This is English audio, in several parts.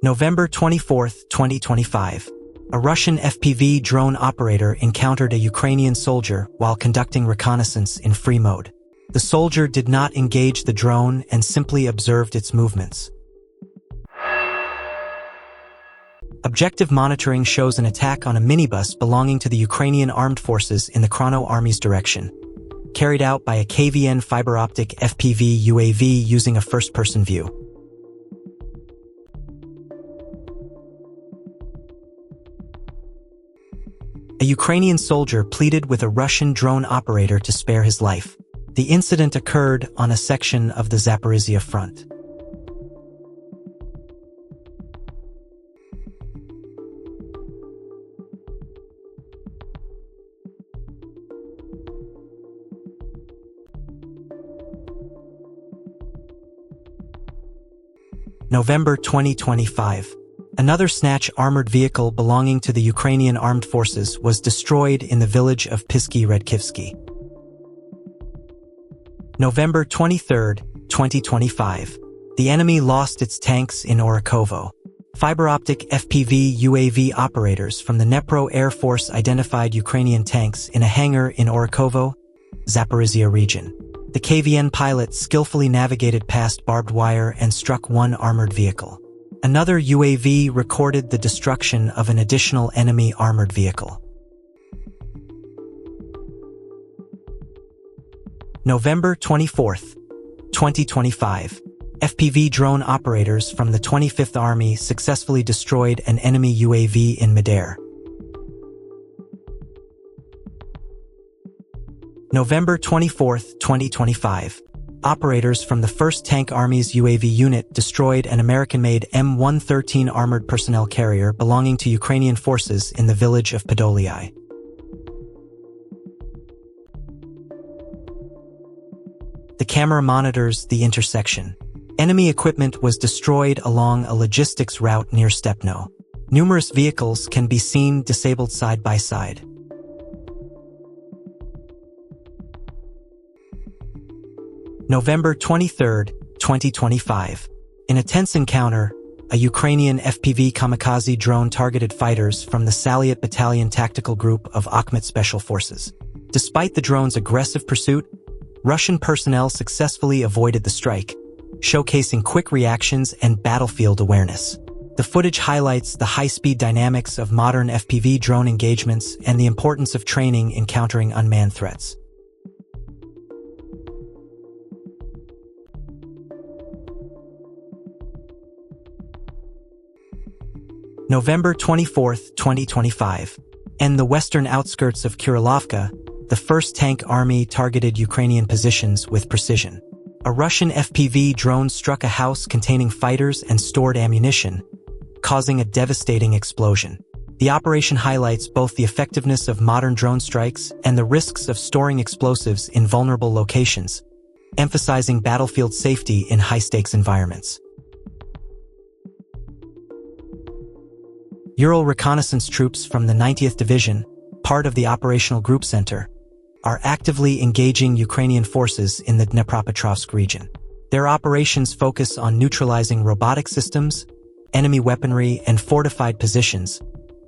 November 24, 2025. A Russian FPV drone operator encountered a Ukrainian soldier while conducting reconnaissance in free mode. The soldier did not engage the drone and simply observed its movements. Objective monitoring shows an attack on a minibus belonging to the Ukrainian armed forces in the Chrono Army's direction, carried out by a KVN fiber optic FPV UAV using a first-person view. A Ukrainian soldier pleaded with a Russian drone operator to spare his life. The incident occurred on a section of the Zaporizhzhia front. November 2025. Another Snatch armored vehicle belonging to the Ukrainian armed forces was destroyed in the village of Pisky-Redkivsky. November 23, 2025. The enemy lost its tanks in Orakovo. Fiber optic FPV UAV operators from the Dnipro Air Force identified Ukrainian tanks in a hangar in Orakovo, Zaporizhzhia region. The KVN pilot skillfully navigated past barbed wire and struck one armored vehicle. Another UAV recorded the destruction of an additional enemy armored vehicle. November 24, 2025. FPV drone operators from the 25th Army successfully destroyed an enemy UAV in midair. November 24, 2025. Operators from the 1st Tank Army's UAV unit destroyed an American-made M113 armored personnel carrier belonging to Ukrainian forces in the village of Podolyi. The camera monitors the intersection. Enemy equipment was destroyed along a logistics route near Stepno. Numerous vehicles can be seen disabled side by side. November 23, 2025. In a tense encounter, a Ukrainian FPV kamikaze drone targeted fighters from the Salyut Battalion Tactical Group of Akhmet Special Forces. Despite the drone's aggressive pursuit, Russian personnel successfully avoided the strike, showcasing quick reactions and battlefield awareness. The footage highlights the high-speed dynamics of modern FPV drone engagements and the importance of training in countering unmanned threats. November 24, 2025. In the western outskirts of Kurilovka, the 1st Tank Army targeted Ukrainian positions with precision. A Russian FPV drone struck a house containing fighters and stored ammunition, causing a devastating explosion. The operation highlights both the effectiveness of modern drone strikes and the risks of storing explosives in vulnerable locations, emphasizing battlefield safety in high-stakes environments. Ural reconnaissance troops from the 90th Division, part of the Operational Group Center, are actively engaging Ukrainian forces in the Dnipropetrovsk region. Their operations focus on neutralizing robotic systems, enemy weaponry, and fortified positions,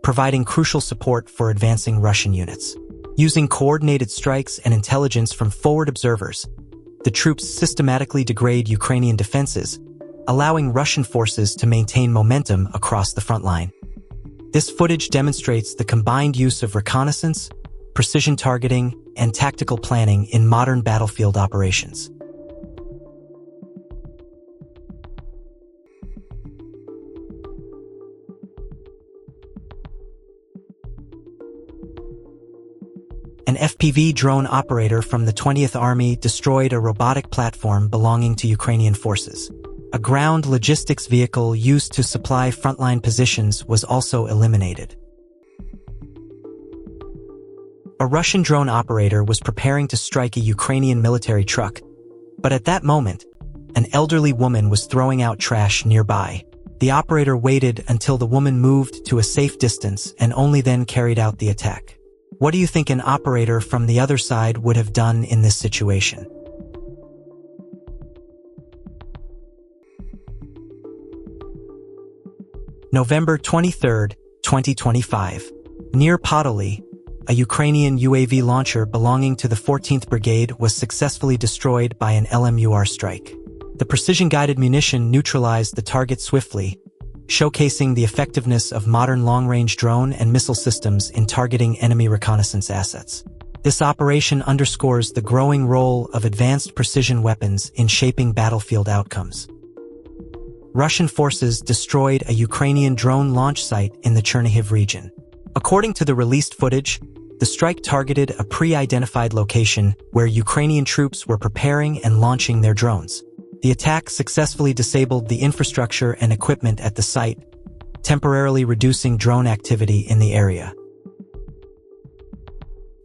providing crucial support for advancing Russian units. Using coordinated strikes and intelligence from forward observers, the troops systematically degrade Ukrainian defenses, allowing Russian forces to maintain momentum across the front line. This footage demonstrates the combined use of reconnaissance, precision targeting, and tactical planning in modern battlefield operations. An FPV drone operator from the 20th Army destroyed a robotic platform belonging to Ukrainian forces. A ground logistics vehicle used to supply frontline positions was also eliminated. A Russian drone operator was preparing to strike a Ukrainian military truck, but at that moment, an elderly woman was throwing out trash nearby. The operator waited until the woman moved to a safe distance and only then carried out the attack. What do you think an operator from the other side would have done in this situation? November 23, 2025. Near Podoli, a Ukrainian UAV launcher belonging to the 14th Brigade was successfully destroyed by an LMUR strike. The precision-guided munition neutralized the target swiftly, showcasing the effectiveness of modern long-range drone and missile systems in targeting enemy reconnaissance assets. This operation underscores the growing role of advanced precision weapons in shaping battlefield outcomes. Russian forces destroyed a Ukrainian drone launch site in the Chernihiv region. According to the released footage, the strike targeted a pre-identified location where Ukrainian troops were preparing and launching their drones. The attack successfully disabled the infrastructure and equipment at the site, temporarily reducing drone activity in the area.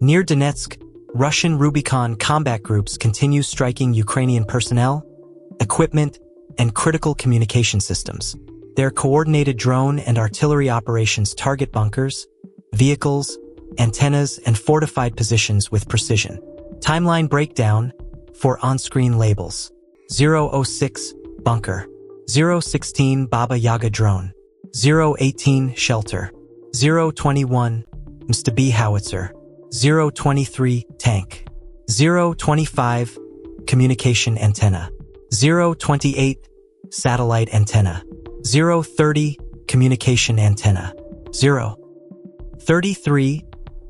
Near Donetsk, Russian Rubicon combat groups continue striking Ukrainian personnel, equipment, and critical communication systems. Their coordinated drone and artillery operations target bunkers, vehicles, antennas, and fortified positions with precision. Timeline breakdown for on-screen labels. 006 Bunker, 016 Baba Yaga Drone, 018 Shelter, 021 MSTB Howitzer, 023 Tank, 025 Communication Antenna, 028 Satellite Antenna, 030 Communication Antenna, 033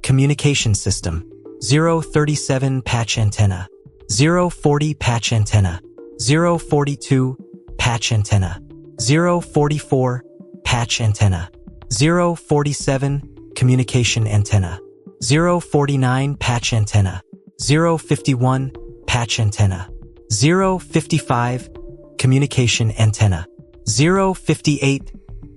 Communication System, 037 Patch Antenna, 040 Patch Antenna, 042 Patch Antenna, 044 Patch Antenna, 047 Communication Antenna, 049 Patch Antenna, 051 Patch Antenna, 055 Communication Antenna, 058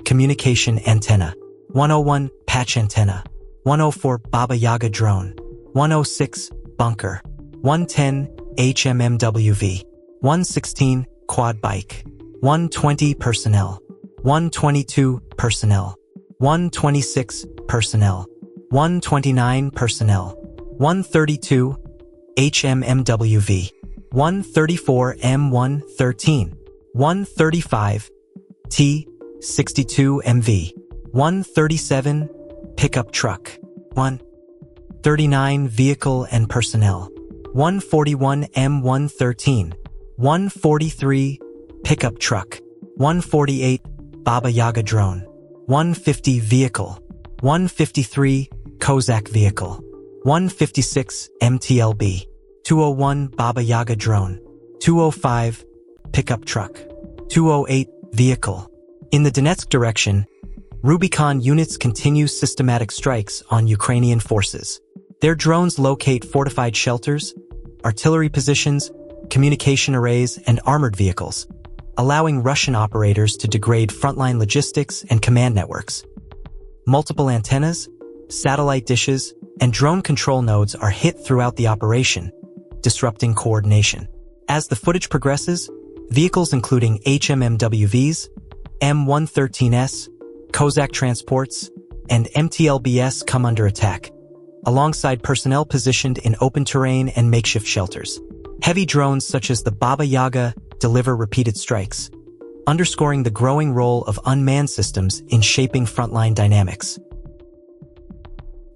Communication Antenna, 101 Patch Antenna, 104 Baba Yaga Drone, 106 Bunker, 110 HMMWV, 116 Quad Bike, 120 Personnel, 122 Personnel, 126 Personnel, 129 Personnel, 132 HMMWV, 134 M113, 135 T62MV, 137 Pickup Truck, 139 Vehicle and Personnel, 141 M113, 143 Pickup Truck, 148 Baba Yaga Drone, 150 Vehicle, 153 Kozak Vehicle, 156 MTLB, 201 Baba Yaga Drone, 205 Pickup Truck, 208 Vehicle. In the Donetsk direction, Rubicon units continue systematic strikes on Ukrainian forces. Their drones locate fortified shelters, artillery positions, communication arrays, and armored vehicles, allowing Russian operators to degrade frontline logistics and command networks. Multiple antennas, satellite dishes, and drone control nodes are hit throughout the operation, disrupting coordination. As the footage progresses, vehicles including HMMWVs, M113S, Kozak transports, and MTLBS come under attack, alongside personnel positioned in open terrain and makeshift shelters. Heavy drones such as the Baba Yaga deliver repeated strikes, underscoring the growing role of unmanned systems in shaping frontline dynamics.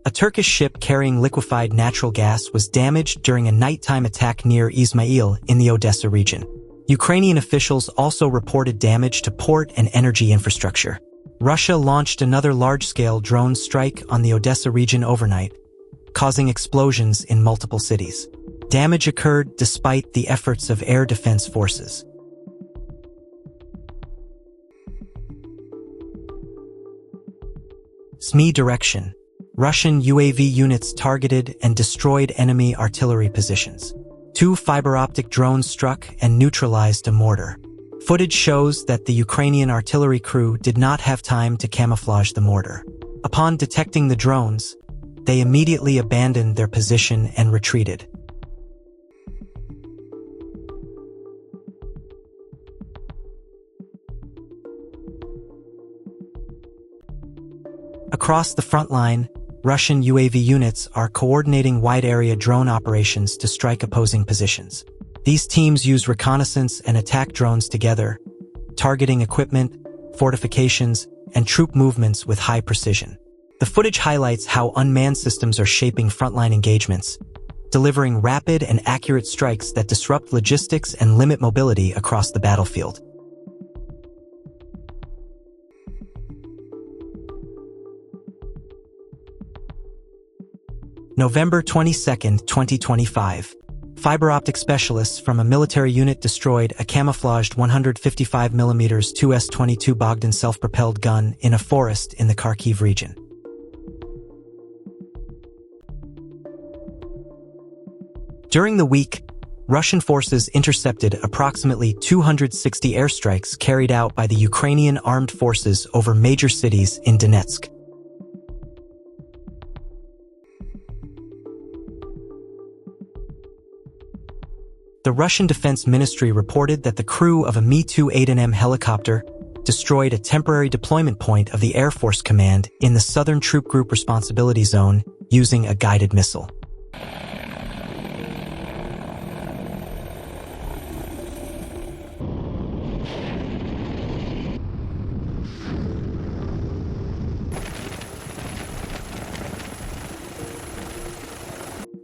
A Turkish ship carrying liquefied natural gas was damaged during a nighttime attack near Izmail in the Odessa region. Ukrainian officials also reported damage to port and energy infrastructure. Russia launched another large-scale drone strike on the Odessa region overnight, causing explosions in multiple cities. Damage occurred despite the efforts of air defense forces. SME direction. Russian UAV units targeted and destroyed enemy artillery positions. 2 fiber-optic drones struck and neutralized a mortar. Footage shows that the Ukrainian artillery crew did not have time to camouflage the mortar. Upon detecting the drones, they immediately abandoned their position and retreated. Across the front line, Russian UAV units are coordinating wide-area drone operations to strike opposing positions. These teams use reconnaissance and attack drones together, targeting equipment, fortifications, and troop movements with high precision. The footage highlights how unmanned systems are shaping frontline engagements, delivering rapid and accurate strikes that disrupt logistics and limit mobility across the battlefield. November 22, 2025. Fiber optic specialists from a military unit destroyed a camouflaged 155mm 2S-22 Bogdan self-propelled gun in a forest in the Kharkiv region. During the week, Russian forces intercepted approximately 260 airstrikes carried out by the Ukrainian armed forces over major cities in Donetsk. The Russian Defense Ministry reported that the crew of a Mi-28M helicopter destroyed a temporary deployment point of the Air Force Command in the Southern Troop Group Responsibility Zone using a guided missile.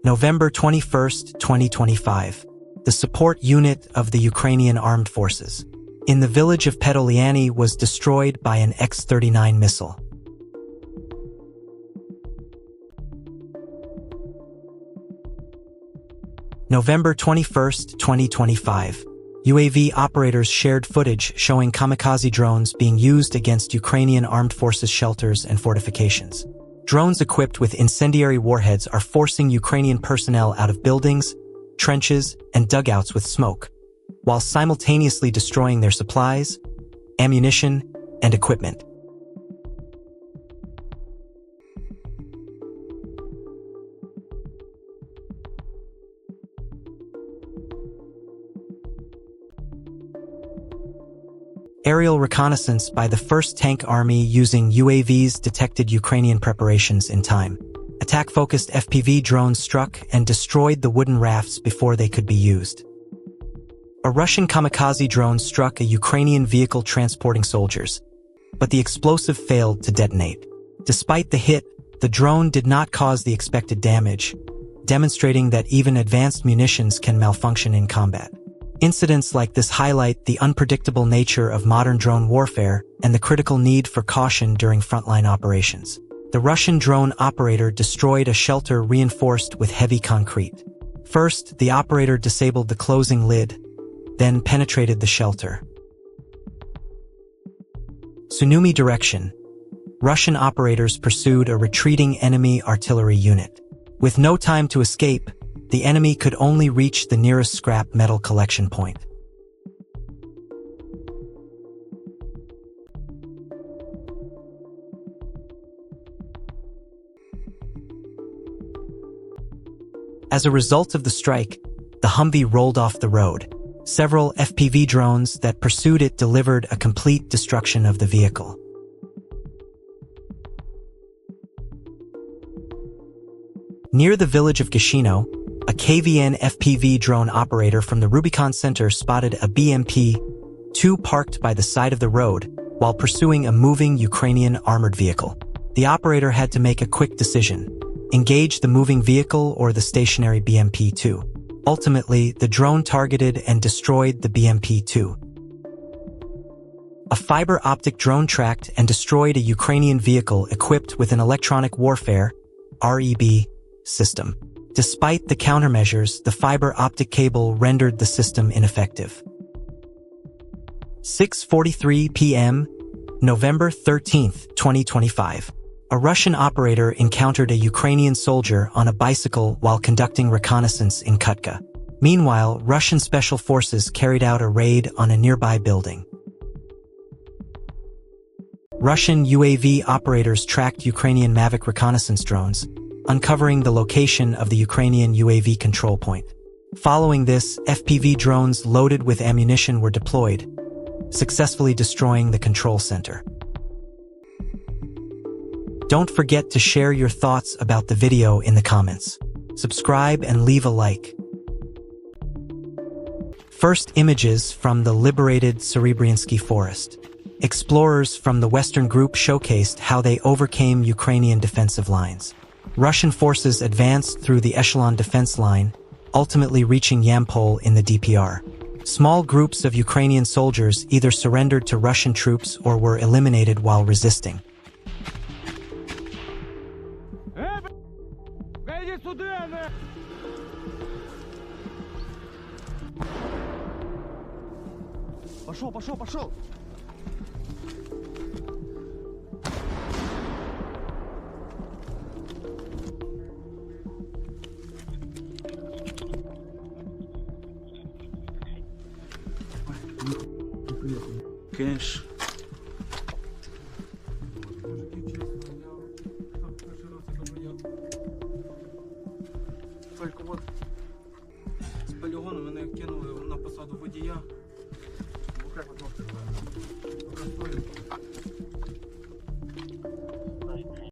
November 21, 2025. The support unit of the Ukrainian armed forces in the village of Petoliani was destroyed by an X-39 missile. November 21, 2025. UAV operators shared footage showing kamikaze drones being used against Ukrainian armed forces shelters and fortifications. Drones equipped with incendiary warheads are forcing Ukrainian personnel out of buildings, trenches, and dugouts with smoke, while simultaneously destroying their supplies, ammunition, and equipment. Aerial reconnaissance by the 1st Tank Army using UAVs detected Ukrainian preparations in time. Attack-focused FPV drones struck and destroyed the wooden rafts before they could be used. A Russian kamikaze drone struck a Ukrainian vehicle transporting soldiers, but the explosive failed to detonate. Despite the hit, the drone did not cause the expected damage, demonstrating that even advanced munitions can malfunction in combat. Incidents like this highlight the unpredictable nature of modern drone warfare and the critical need for caution during frontline operations. The Russian drone operator destroyed a shelter reinforced with heavy concrete. First, the operator disabled the closing lid, then penetrated the shelter. Tsunami direction. Russian operators pursued a retreating enemy artillery unit. With no time to escape, the enemy could only reach the nearest scrap metal collection point. As a result of the strike, the Humvee rolled off the road. Several FPV drones that pursued it delivered a complete destruction of the vehicle. Near the village of Gashino, a KVN FPV drone operator from the Rubicon Center spotted a BMP-2 parked by the side of the road while pursuing a moving Ukrainian armored vehicle. The operator had to make a quick decision: engage the moving vehicle or the stationary BMP-2. Ultimately, the drone targeted and destroyed the BMP-2. A fiber optic drone tracked and destroyed a Ukrainian vehicle equipped with an electronic warfare (REB) system. Despite the countermeasures, the fiber optic cable rendered the system ineffective. 6:43 p.m., November 13, 2025. A Russian operator encountered a Ukrainian soldier on a bicycle while conducting reconnaissance in Kutka. Meanwhile, Russian special forces carried out a raid on a nearby building. Russian UAV operators tracked Ukrainian Mavic reconnaissance drones, uncovering the location of the Ukrainian UAV control point. Following this, FPV drones loaded with ammunition were deployed, successfully destroying the control center. Don't forget to share your thoughts about the video in the comments. Subscribe and leave a like. First images from the liberated Serebryansky forest. Explorers from the Western group showcased how they overcame Ukrainian defensive lines. Russian forces advanced through the echelon defense line, ultimately reaching Yampol in the DPR. Small groups of Ukrainian soldiers either surrendered to Russian troops or were eliminated while resisting. Пошел! Кеш.